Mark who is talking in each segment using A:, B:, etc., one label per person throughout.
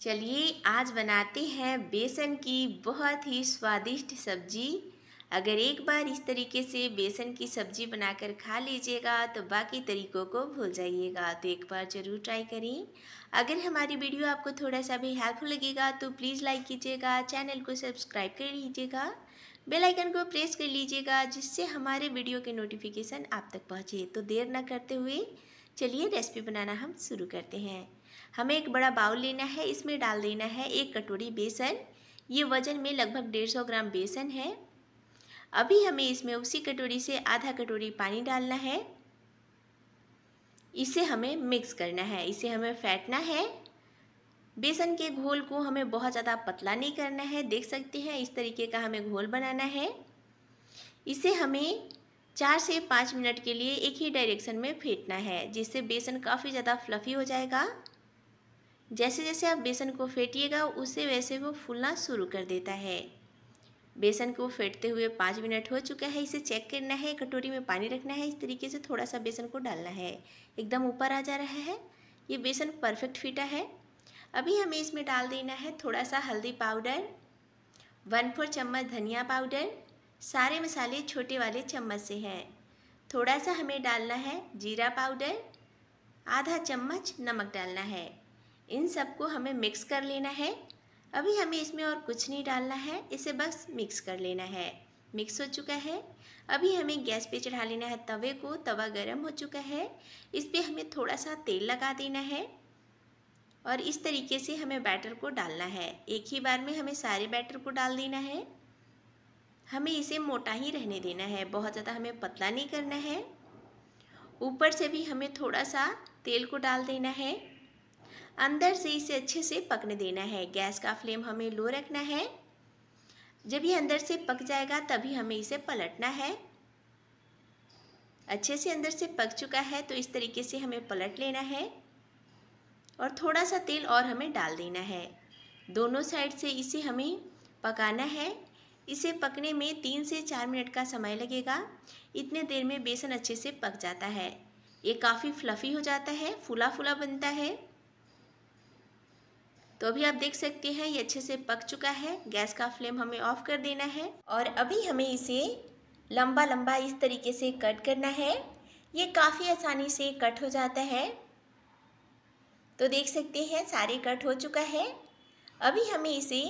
A: चलिए आज बनाते हैं बेसन की बहुत ही स्वादिष्ट सब्जी। अगर एक बार इस तरीके से बेसन की सब्जी बनाकर खा लीजिएगा तो बाकी तरीकों को भूल जाइएगा। तो एक बार ज़रूर ट्राई करें। अगर हमारी वीडियो आपको थोड़ा सा भी हेल्पफुल लगेगा तो प्लीज़ लाइक कीजिएगा, चैनल को सब्सक्राइब कर लीजिएगा, बेल आइकन को प्रेस कर लीजिएगा जिससे हमारे वीडियो के नोटिफिकेशन आप तक पहुँचे। तो देर ना करते हुए चलिए रेसिपी बनाना हम शुरू करते हैं। हमें एक बड़ा बाउल लेना है, इसमें डाल देना है 1 कटोरी बेसन। ये वज़न में लगभग 150 ग्राम बेसन है। अभी हमें इसमें उसी कटोरी से आधा कटोरी पानी डालना है। इसे हमें मिक्स करना है, इसे हमें फेंटना है। बेसन के घोल को हमें बहुत ज़्यादा पतला नहीं करना है, देख सकते हैं इस तरीके का हमें घोल बनाना है। इसे हमें 4 से 5 मिनट के लिए एक ही डायरेक्शन में फेंटना है, जिससे बेसन काफ़ी ज़्यादा फ्लफ़ी हो जाएगा। जैसे जैसे आप बेसन को फेंटिएगा उससे वैसे वो फूलना शुरू कर देता है। बेसन को फेंटते हुए 5 मिनट हो चुका है। इसे चेक करना है, कटोरी में पानी रखना है, इस तरीके से थोड़ा सा बेसन को डालना है, एकदम ऊपर आ जा रहा है। ये बेसन परफेक्ट फिटा है। अभी हमें इसमें डाल देना है थोड़ा सा हल्दी पाउडर, 1/4 चम्मच धनिया पाउडर, सारे मसाले छोटे वाले चम्मच से हैं। थोड़ा सा हमें डालना है जीरा पाउडर, आधा चम्मच नमक डालना है। इन सबको हमें मिक्स कर लेना है। अभी हमें इसमें और कुछ नहीं डालना है, इसे बस मिक्स कर लेना है। मिक्स हो चुका है। अभी हमें गैस पे चढ़ा लेना है तवे को। तवा गरम हो चुका है, इस पर हमें थोड़ा सा तेल लगा देना है और इस तरीके से हमें बैटर को डालना है। एक ही बार में हमें सारे बैटर को डाल देना है। हमें इसे मोटा ही रहने देना है, बहुत ज़्यादा हमें पतला नहीं करना है। ऊपर से भी हमें थोड़ा सा तेल को डाल देना है। अंदर से इसे अच्छे से पकने देना है। गैस का फ्लेम हमें लो रखना है। जब ये अंदर से पक जाएगा तभी हमें इसे पलटना है। अच्छे से अंदर से पक चुका है तो इस तरीके से हमें पलट लेना है और थोड़ा सा तेल और हमें डाल देना है। दोनों साइड से इसे हमें पकाना है। इसे पकने में 3 से 4 मिनट का समय लगेगा। इतने देर में बेसन अच्छे से पक जाता है। ये काफ़ी फ्लफ़ी हो जाता है, फूला फूला बनता है। तो अभी आप देख सकते हैं ये अच्छे से पक चुका है। गैस का फ्लेम हमें ऑफ कर देना है और अभी हमें इसे लंबा लंबा इस तरीके से कट करना है। ये काफ़ी आसानी से कट हो जाता है। तो देख सकते हैं सारे कट हो चुका है। अभी हमें इसे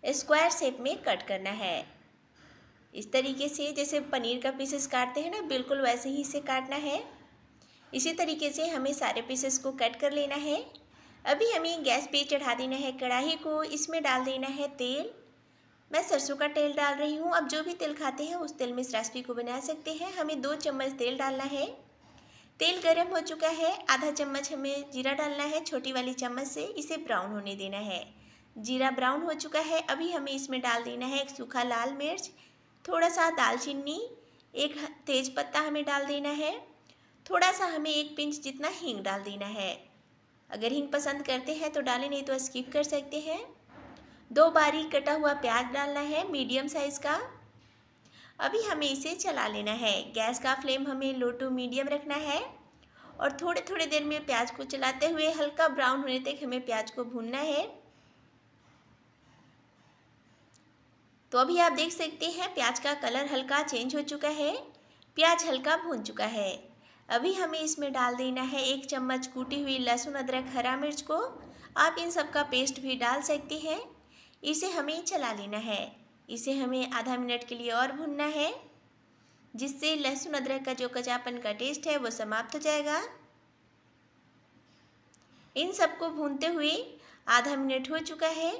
A: स्क्वायर शेप में कट करना है। इस तरीके से जैसे पनीर का पीसेस काटते हैं ना, बिल्कुल वैसे ही इसे काटना है। इसी तरीके से हमें सारे पीसेस को कट कर लेना है। अभी हमें गैस पे चढ़ा देना है कढ़ाई को। इसमें डाल देना है तेल। मैं सरसों का तेल डाल रही हूँ। आप जो भी तेल खाते हैं उस तेल में इस रेसिपी को बना सकते हैं। हमें 2 चम्मच तेल डालना है। तेल गर्म हो चुका है। आधा चम्मच हमें जीरा डालना है, छोटी वाली चम्मच से। इसे ब्राउन होने देना है। जीरा ब्राउन हो चुका है। अभी हमें इसमें डाल देना है 1 सूखा लाल मिर्च, थोड़ा सा दालचीनी, 1 तेज पत्ता हमें डाल देना है। थोड़ा सा हमें 1 पिंच जितना हींग डाल देना है। अगर हींग पसंद करते हैं तो डालें, नहीं तो स्किप कर सकते हैं। 2 बारीक कटा हुआ प्याज डालना है, मीडियम साइज़ का। अभी हमें इसे चला लेना है। गैस का फ्लेम हमें लो टू मीडियम रखना है और थोड़े थोड़े देर में प्याज को चलाते हुए हल्का ब्राउन होने तक हमें प्याज को भूनना है। तो अभी आप देख सकते हैं प्याज का कलर हल्का चेंज हो चुका है। प्याज हल्का भून चुका है। अभी हमें इसमें डाल देना है 1 चम्मच कूटी हुई लहसुन अदरक हरा मिर्च को। आप इन सब का पेस्ट भी डाल सकते हैं। इसे हमें चला लेना है। इसे हमें आधा मिनट के लिए और भूनना है, जिससे लहसुन अदरक का जो कच्चापन का टेस्ट है वो समाप्त हो जाएगा। इन सबको भूनते हुए आधा मिनट हो चुका है।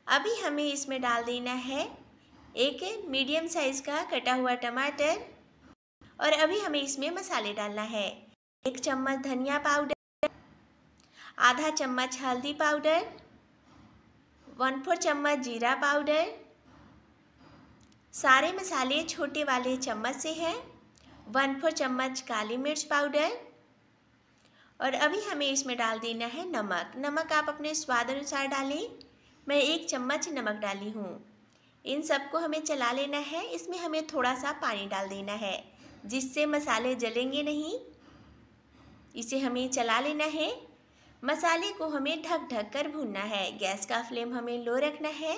A: अभी हमें इसमें डाल देना है 1 मीडियम साइज़ का कटा हुआ टमाटर और अभी हमें इसमें मसाले डालना है। 1 चम्मच धनिया पाउडर, आधा चम्मच हल्दी पाउडर, 1/4 चम्मच जीरा पाउडर, सारे मसाले छोटे वाले चम्मच से हैं, 1/4 चम्मच काली मिर्च पाउडर और अभी हमें इसमें डाल देना है नमक। नमक आप अपने स्वाद अनुसार डालें। मैं 1 चम्मच नमक डाली हूँ। इन सबको हमें चला लेना है। इसमें हमें थोड़ा सा पानी डाल देना है, जिससे मसाले जलेंगे नहीं। इसे हमें चला लेना है। मसाले को हमें ढक ढक कर भूनना है। गैस का फ्लेम हमें लो रखना है।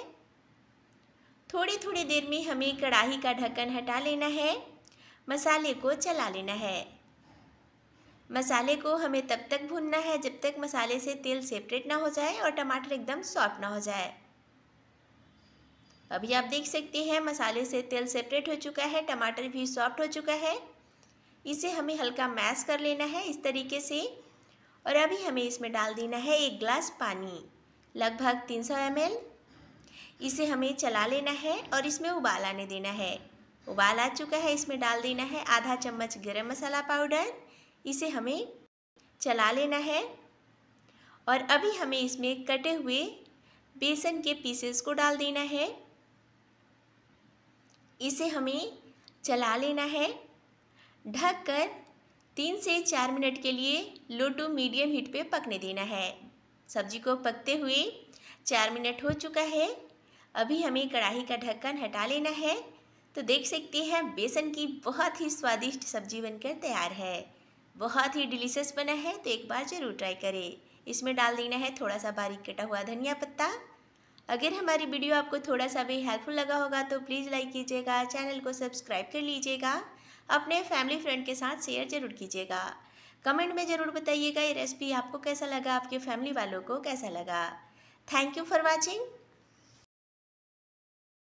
A: थोड़ी थोड़ी देर में हमें कढ़ाई का ढक्कन हटा लेना है। मसाले को चला लेना है। मसाले को हमें तब तक भूनना है जब तक मसाले से तेल सेपरेट ना हो जाए और टमाटर एकदम सॉफ्ट ना हो जाए। अभी आप देख सकते हैं मसाले से तेल सेपरेट हो चुका है, टमाटर भी सॉफ्ट हो चुका है। इसे हमें हल्का मैश कर लेना है इस तरीके से। और अभी हमें इसमें डाल देना है 1 गिलास पानी, लगभग 300 ml। इसे हमें चला लेना है और इसमें उबाल आने देना है। उबाल आ चुका है, इसमें डाल देना है आधा चम्मच गरम मसाला पाउडर। इसे हमें चला लेना है और अभी हमें इसमें कटे हुए बेसन के पीसेस को डाल देना है। इसे हमें चला लेना है। ढककर 3 से 4 मिनट के लिए लो टू मीडियम हीट पे पकने देना है। सब्जी को पकते हुए 4 मिनट हो चुका है। अभी हमें कढ़ाई का ढक्कन हटा लेना है। तो देख सकते हैं बेसन की बहुत ही स्वादिष्ट सब्जी बनकर तैयार है। बहुत ही डिलीशियस बना है, तो एक बार ज़रूर ट्राई करें। इसमें डाल देना है थोड़ा सा बारीक कटा हुआ धनिया पत्ता। अगर हमारी वीडियो आपको थोड़ा सा भी हेल्पफुल लगा होगा तो प्लीज़ लाइक कीजिएगा, चैनल को सब्सक्राइब कर लीजिएगा, अपने फैमिली फ्रेंड के साथ शेयर ज़रूर कीजिएगा। कमेंट में ज़रूर बताइएगा ये रेसिपी आपको कैसा लगा, आपके फैमिली वालों को कैसा लगा। Thank you for watching.